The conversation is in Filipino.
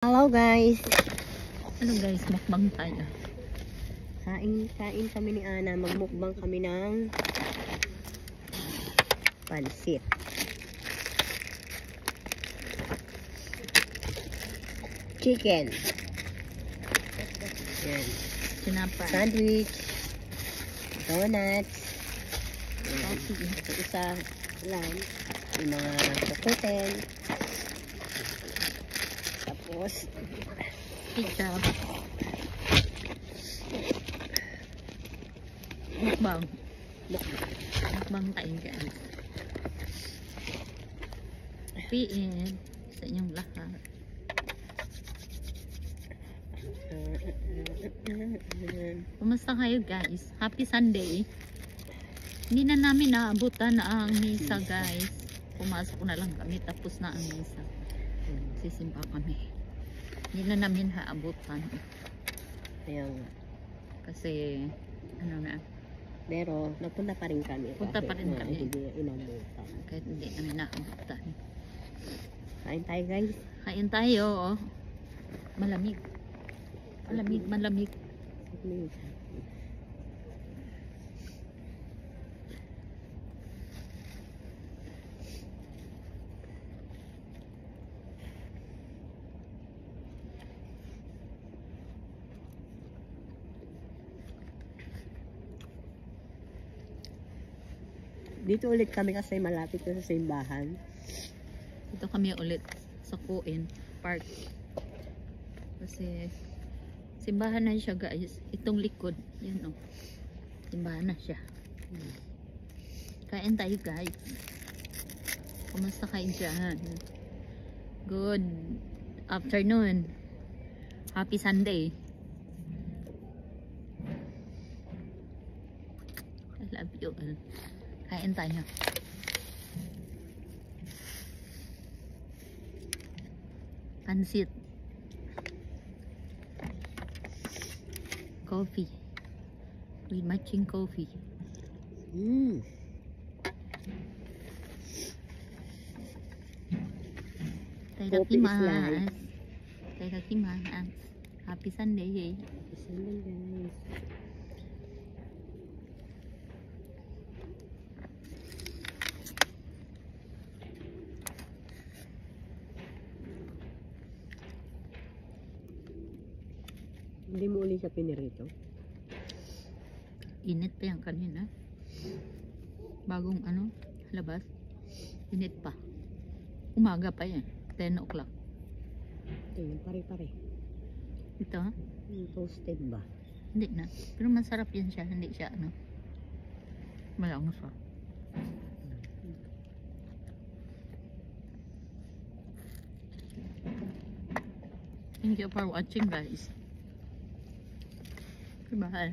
Hello guys. Ano guys, mukbang tayo. Kain kami ni Ana. Magmukbang kami ng pansit. Chicken. Yan. Sinapa. Sandwich. Donuts. Yan. Coffee. Ito isa lang. Yung mga chocolate. Tapos Ketchup. Mukbang. Mukbang tayo guys. PN sa inyong lahat. Kumusta kayo guys? Happy Sunday. Hindi na namin naabutan na ang misa guys. Pumasok na lang kami tapos na ang misa. Sisimba kami. Hindi na namin haabutan. ayun. Kasi ano na. Pero napunta pa rin kami. Punta pa rin kami. Hindi inabutan. Kahit hindi kami naabutan. Kain tayo guys. Kain tayo. Oh. Malamig. Malamig. Dito ulit kami kasi malapit na sa simbahan. Ito kami ulit sa Kuin Park. Kasi simbahan na siya guys. Itong likod. Yan o. Simbahan na siya. Kain tayo guys. Kumusta kayo dyan? Good afternoon. Happy Sunday. I love you all. Kain tayo. Pansit. Coffee. With matching coffee. Itadakimasu. Itadakimasu. Happy Sunday. Guys. Hindi mo uli siya pinirito? Init pa yan kanina. Bagong ano, labas. Init pa. Umaga pa yan. 10 o'clock. Ito yung pare-pare. Ito, Toasted ba? hindi na. Pero masarap yan siya. Hindi siya ano. Malango siya. Thank you for watching guys. Bye.